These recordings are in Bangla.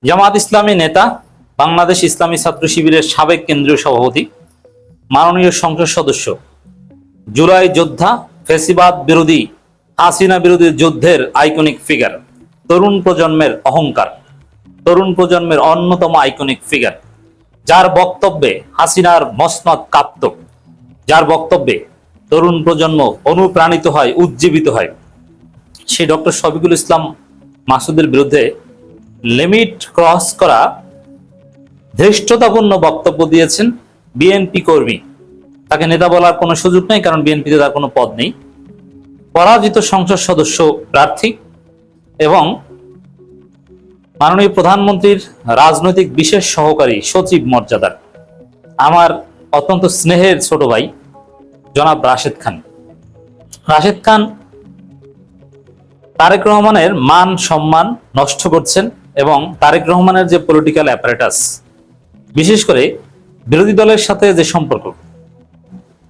জামাত ইসলামী নেতা, বাংলাদেশ ইসলামী ছাত্র শিবিরের সাবেক কেন্দ্রীয় সভাপতি, মাননীয় সংসদ সদস্য, জুলাই যোদ্ধা, ফ্যাসিবাদ বিরোধী, হাসিনা বিরোধী যুদ্ধের আইকনিক ফিগার, তরুণ প্রজন্মের অহংকার, তরুণ প্রজন্মের অন্যতম আইকনিক ফিগার, যার বক্তব্যে হাসিনার মসনদ কাঁপত, যার বক্তব্যে তরুণ প্রজন্ম অনুপ্রাণিত হয়, উজ্জীবিত হয়, সেই ডক্টর শফিকুল ইসলাম মাসুদের বিরুদ্ধে লিমিট ক্রস করা ধৃষ্টতাপূর্ণ বক্তব্য দিয়েছেন বিএনপি কর্মী। তাকে নেতা বলার কোনো সুযোগ নেই, কারণ বিএনপিতে তার কোনো পদ নেই। পরাজিত সংসদ সদস্য প্রার্থী এবং মাননীয় প্রধানমন্ত্রীর রাজনৈতিক বিশেষ সহকারী সচিব মর্যাদার আমার অত্যন্ত স্নেহের ছোট ভাই জনাব রাশেদ খান। রাশেদ খান তারেক রহমানের মান সম্মান নষ্ট করছেন এবং তারেক রহমানের যে পলিটিক্যাল অ্যাপারেটাস, বিশেষ করে বিরোধী দলের সাথে যে সম্পর্ক,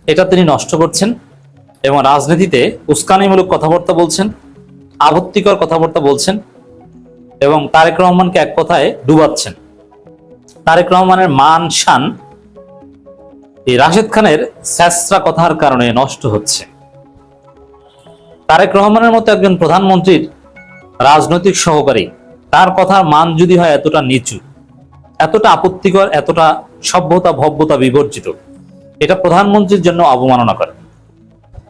এটা তিনি নষ্ট করছেন এবং রাজনীতিতে উস্কানিমূলক কথাবার্তা বলছেন, আপত্তিকর কথাবার্তা বলছেন এবং তারেক রহমানকে এক কথায় ডুবাচ্ছেন। তারেক রহমানের মান শান এই রাশেদ খানের স্যাঁচরা কথার কারণে নষ্ট হচ্ছে। তারেক রহমানের মতো একজন প্রধানমন্ত্রীর রাজনৈতিক সহকারী, তার কথার মান যদি হয় এতটা নিচু, এতটা আপত্তিকর, এতটা সভ্যতা ভব্যতা বিবর্জিত, এটা প্রধানমন্ত্রীর জন্য অবমাননা করে।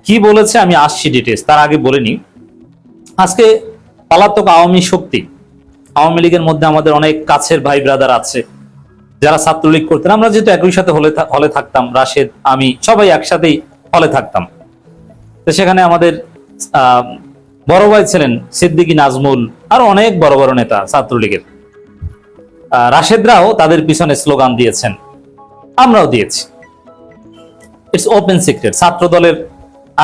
কি বলেছে আমি আসছি ডিটেলস, তার আগে বলিনি, আজকে পলাতক আওয়ামী শক্তি, আওয়ামী লীগের মধ্যে আমাদের অনেক কাছের ভাই ব্রাদার আছে যারা ছাত্রলীগ করতেন। আমরা যেহেতু একই সাথে হলে থাকতাম, রাশেদ, আমি সবাই একসাথেই হলে থাকতাম। তো সেখানে আমাদের বড় ভাই ছিলেন সিদ্দিকী নাজমুল, আর অনেক বড় বড় নেতা ছাত্রলীগের। রাশেদরাও তাদের পিছনে স্লোগান দিয়েছেন, আমরাও দিয়েছি। It's open secret. ছাত্র দলের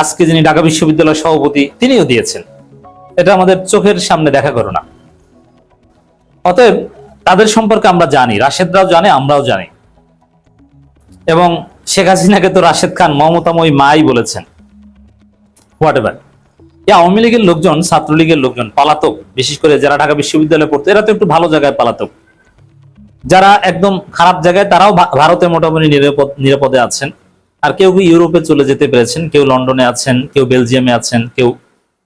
আজকে যিনি ঢাকা বিশ্ববিদ্যালয়ের সভাপতি, তিনিও দিয়েছেন। এটা আমাদের চোখের সামনে দেখা করো না। অতএব তাদের সম্পর্কে আমরা জানি, রাশেদরাও জানে, আমরাও জানি। এবং শেখ হাসিনাকে তো রাশেদ খান মমতাময়ী মাই বলেছেন। হোয়াট এভার, এই আওয়ামী লীগের লোকজন, ছাত্রলীগের লোকজন পালাতক, বিশেষ করে যারা ঢাকা বিশ্ববিদ্যালয়ে পড়তো, এরা তো একটু ভালো জায়গায় পালাতক। যারা একদম খারাপ জায়গায়, তারাও ভারতে মোটামুটি নিরাপদে আছেন। আর কেউ কেউ ইউরোপে চলে যেতে পেরেছেন, কেউ লন্ডনে আছেন, কেউ বেলজিয়ামে আছেন, কেউ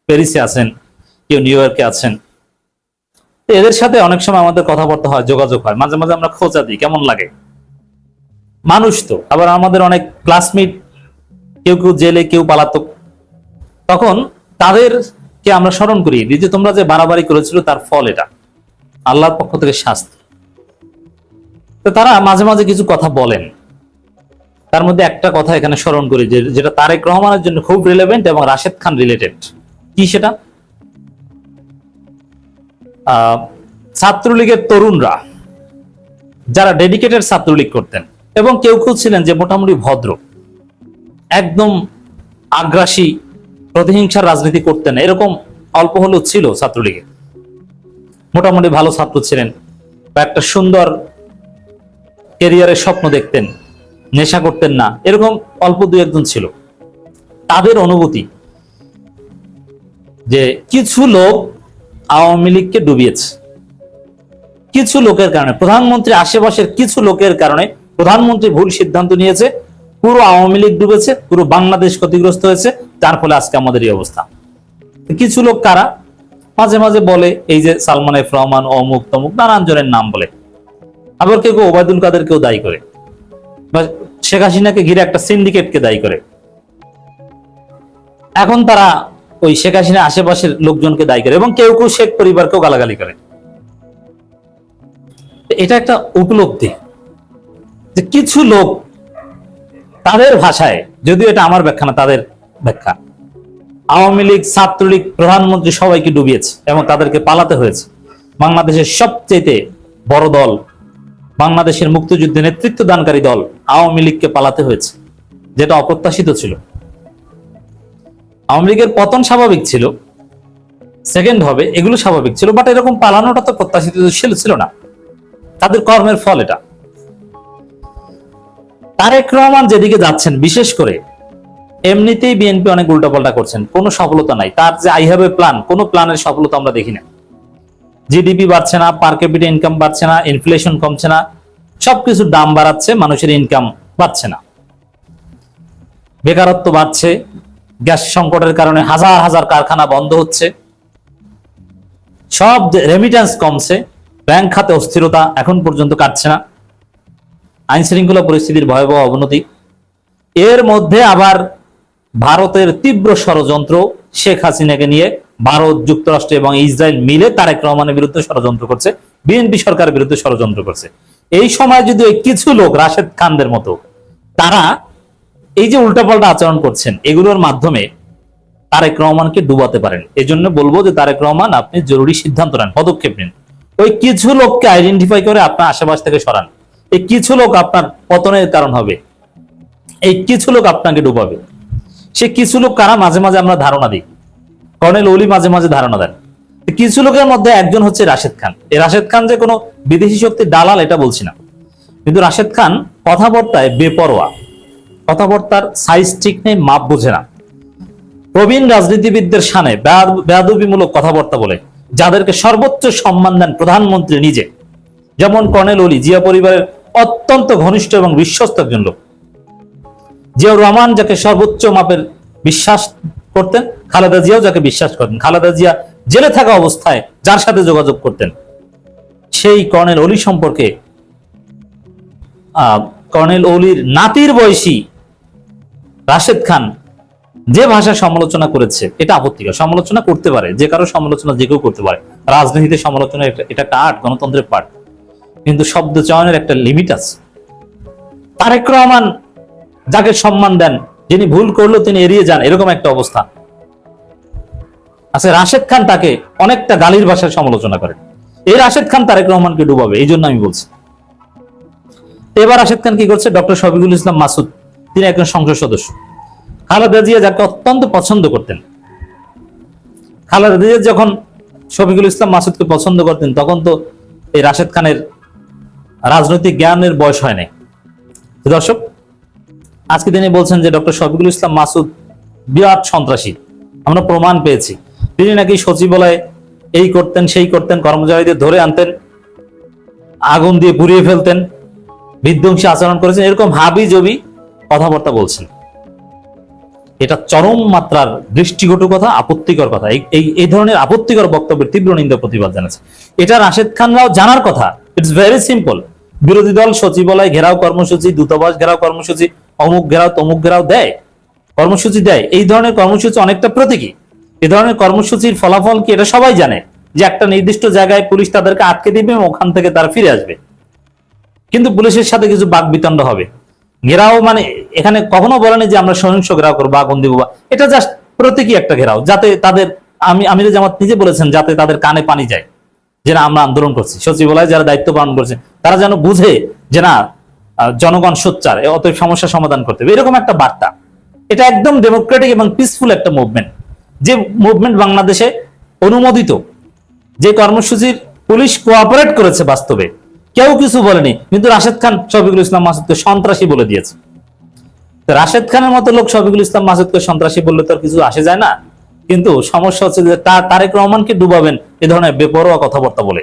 প্যারিসে আছেন, কেউ নিউ ইয়র্কে আছেন। এদের সাথে অনেক সময় আমাদের কথাবার্তা হয়, যোগাযোগ হয়, মাঝে মাঝে আমরা খোঁজা দিই, কেমন লাগে মানুষ তো। আবার আমাদের অনেক ক্লাসমেট, কেউ কেউ জেলে, কেউ পালাতক। তখন তাদেরকে আমরা স্মরণ করি যে তোমরা যে বাড়াবাড়ি করেছিল তার ফল এটা, আল্লাহর পক্ষ থেকে শাস্তি। তো তারা মাঝে মাঝে কিছু কথা বলেন, তার মধ্যে একটা কথা এখানে স্মরণ করি, যেটা তারেক রহমানের জন্য খুব রিলেভেন্ট এবং রাশেদ খান রিলেটেড। কি সেটা? ছাত্রলীগের তরুণরা, যারা ডেডিকেটেড ছাত্রলীগ করতেন এবং কেউ কেউ ছিলেন যে মোটামুটি ভদ্র, একদম আগ্রাসী, প্রতিহিংসার রাজনীতি করতেন, এরকম অল্প হলেও ছিল ছাত্রলীগে। মোটামুটি ভালো ছাত্র ছিলেন বা একটা সুন্দর ক্যারিয়ারের স্বপ্ন দেখতেন, নেশা করতেন না, এরকম অল্প দুই একজন ছিল। তাদের অনুভূতি যে কিছু লোক আওয়ামী লীগকে ডুবিয়েছে, কিছু লোকের কারণে, প্রধানমন্ত্রী আশেপাশের কিছু লোকের কারণে প্রধানমন্ত্রী ভুল সিদ্ধান্ত নিয়েছে, পুরো আওয়ামী লীগ ডুবেছে, পুরো বাংলাদেশ ক্ষতিগ্রস্ত হয়েছে, যার ফলে আজকে আমাদের এই অবস্থা। কিছু লোক কারা? মাঝে মাঝে বলে এই যে সালমান এফ রহমান, অমুক তমুক, নানান জনের নাম বলে। আবার কেউ কেউ ওবায়দুল কাদেরকেও দায়ী করে, বা শেখ হাসিনাকে ঘিরে একটা সিন্ডিকেটকে দায়ী করে। এখন তারা ওই শেখ হাসিনা আশেপাশের লোকজনকে দায়ী করে এবং কেউ কেউ শেখ পরিবারকেও গালাগালি করে। এটা একটা উপলব্ধি যে কিছু লোক, তাদের ভাষায়, যদিও এটা আমার ব্যাখ্যা না, তাদের ব্যাখ্যা, আওয়ামী লীগ, ছাত্রলীগ, প্রধানমন্ত্রী সবাইকে ডুবিয়েছে এবং তাদেরকে পালাতে হয়েছে। বাংলাদেশের সবচেয়ে বড় দল, বাংলাদেশের মুক্তিযুদ্ধে নেতৃত্ব দানকারী দল আওয়ামী লীগকে পালাতে হয়েছে, যেটা অপ্রত্যাশিত ছিল। আওয়ামী লীগের পতন স্বাভাবিক ছিল, সেকেন্ড হবে, এগুলো স্বাভাবিক ছিল, বাট এরকম পালানোটা তো প্রত্যাশিত ছিল না, তাদের কর্মের ফল এটা। তারেক রহমান যেদিকে যাচ্ছেন, বিশেষ করে এমনিতেই বিএনপি অনেক উল্টাপাল্টা করছেন, কোনো সফলতা নাই। তার যে আই হ্যাভ এ প্ল্যান, কোনো প্ল্যানের সফলতা আমরা দেখি না। জিডিপি বাড়ছে না, পার ক্যাপিটা ইনকাম বাড়ছে না, ইনফ্লেশন কমছে না, সবকিছুর দাম বাড়াচ্ছে, মানুষের ইনকাম বাড়ছে না, বেকারত্ব বাড়ছে, গ্যাস সংকটের কারণে হাজার হাজার কারখানা বন্ধ হচ্ছে, সব রেমিটেন্স কমছে, ব্যাংক খাতে অস্থিরতা এখন পর্যন্ত কাটছে না, আইন শৃঙ্খলা পরিস্থিতির ভয়াবহ অবনতি। এর মধ্যে আবার ভারতের তীব্র ষড়যন্ত্র, শেখ হাসিনাকে নিয়ে ভারত, যুক্তরাষ্ট্র এবং ইসরায়েল মিলে তারেক রহমানের বিরুদ্ধে ষড়যন্ত্র করছে, বিএনপি সরকারের বিরুদ্ধে ষড়যন্ত্র করছে। এই সময় যদি ওই কিছু লোক রাশেদ খানদের মতো তারা এই যে উল্টাপাল্টা আচরণ করছেন, এগুলোর মাধ্যমে তারেক রহমানকে ডুবাতে পারেন। এই জন্য বলবো যে তারেক রহমান, আপনি জরুরি সিদ্ধান্ত নেন, পদক্ষেপ নিন। ওই কিছু লোককে আইডেন্টিফাই করে আপনার আশেপাশ থেকে সরান। এই কিছু লোক আপনার পতনের কারণ হবে, এই কিছু লোক আপনাকে ডুবাবে। সে কিছু লোক কারা, মাঝে মাঝে আমরা ধারণা দিই, কর্নেল ওলি মাঝে মাঝে ধারণা দেন। কিছু লোকের মধ্যে একজন হচ্ছে রাশেদ খান। এই রাশেদ খান যে কোনো বিদেশি শক্তির দালাল এটা বলছি না, কিন্তু রাশেদ খান কথাবার্তায় বেপরোয়া, কথাবার্তার সাইজ ঠিক নেই, মাপ বোঝে না, প্রবীণ রাজনীতিবিদদের সামনে বেয়াদবিমূলক কথাবার্তা বলে, যাদেরকে সর্বোচ্চ সম্মান দেন প্রধানমন্ত্রী নিজে, যেমন কর্নেল ওলি, জিয়া পরিবারের অত্যন্ত ঘনিষ্ঠ এবং বিশ্বস্ত একজন লোক। জিয়াউর রহমান যাকে সর্বোচ্চ মাপের বিশ্বাস করতেন, খালেদা জিয়াও যাকে বিশ্বাস করতেন, খালেদা জিয়া জেলে থাকা অবস্থায় যার সাথে যোগাযোগ করতেন, সেই কর্নেল ওলি সম্পর্কে কর্নেল ওলির নাতির বয়সী রাশেদ খান যে ভাষা সমালোচনা করেছে, এটা আপত্তিকর। সমালোচনা করতে পারে, যে কারো সমালোচনা যে কেউ করতে পারে, রাজনীতিতে সমালোচনা এটা একটা আর্ট, গণতন্ত্রের পার্ট, কিন্তু শব্দ চয়নের একটা লিমিট আছে। তারেক রহমান যাকে সম্মান দেন, যিনি ভুল করলো তিনি এড়িয়ে যান, এরকম একটা অবস্থা আছে। রাশেদ খান তাকে অনেকটা গালির ভাষায় সমালোচনা করেন। এই রাশেদ খান তারেক রহমানকে ডুবাবে, এই জন্য আমি বলছি। এবার রাশেদ খান কি করছে? ডক্টর শফিকুল ইসলাম মাসুদ, তিনি একজন সংসদ সদস্য, খালেদা জিয়া যাকে অত্যন্ত পছন্দ করতেন, খালেদা জিয়া যখন শফিকুল ইসলাম মাসুদকে পছন্দ করতেন, তখন তো এই রাশেদ খানের রাজনৈতিক জ্ঞানের বয়স হয় নাই। দর্শক, আজকে তিনি বলছেন যে ডক্টর শফিকুল ইসলাম মাসুদ বিরাট সন্ত্রাসী, আমরা প্রমাণ পেয়েছি। তিনি নাকি সচিবালয়ে এই করতেন, সেই করতেন, কর্মচারীদের ধরে আনতেন, আগুন দিয়ে পুড়িয়ে ফেলতেন, বিধ্বংসী আচরণ করেছেন, এরকম হাবি জবি কথাবার্তা বলছেন। এটা চরম মাত্রার দৃষ্টিকটু কথা, আপত্তিকর কথা। এই ধরনের আপত্তিকর বক্তব্যের তীব্র নিন্দা প্রতিবাদ জানাচ্ছে। এটা রাশেদ খানরাও জানার কথা। It's very simple. বিরোধী দল সচিবালয় ঘেরাও কর্মসূচি, দূতাবাস ঘেরাও কর্মসূচি, অমুক ঘেরাও তমুক ঘেরাও দেয়, কর্মসূচি দেয়। এই ধরনের কর্মসূচি অনেকটা প্রতীকী। এই ধরনের কর্মসূচির ফলাফল কি এটা সবাই জানে, যে একটা নির্দিষ্ট জায়গায় পুলিশ তাদেরকে আটকে দিবে এবং ওখান থেকে তারা ফিরে আসবে, কিন্তু পুলিশের সাথে কিছু বাকবিতণ্ড হবে। ঘেরাও মানে এখানে কখনো বলেনি যে আমরা সহিংস ঘেরাও করবো, আগুন দিব, এটা জাস্ট প্রতীকী একটা ঘেরাও, যাতে তাদের আমির জামাত নিজে বলেছেন, যাতে তাদের কানে পানি যায় যে না আমরা আন্দোলন করছি। সচিবালয়ে যারা দায়িত্ব পালন করছে তারা যেন বুঝে যে না জনগণ সোচ্চার, অতএব সমস্যা সমাধান করতে হবে, এরকম একটা বার্তা। এটা একদম ডেমোক্রেটিক এবং পিসফুল একটা মুভমেন্ট, যে মুভমেন্ট বাংলাদেশে অনুমোদিত, যে কর্মসূচির পুলিশ কোঅপারেট করেছে বাস্তবে, কেউ কিছু বলেনি, কিন্তু রাশেদ খান শফিকুল ইসলাম মাসুদকে সন্ত্রাসী বলে দিয়েছে। রাশেদ খানের মতো লোক শফিকুল ইসলাম মাসুদকে সন্ত্রাসী বললে তো আর কিছু আসে যায় না, কিন্তু সমস্যা হচ্ছে যে তারেক রহমানকে ডুবাবেন এ ধরনের বেপরোয়া কথাবার্তা বলে।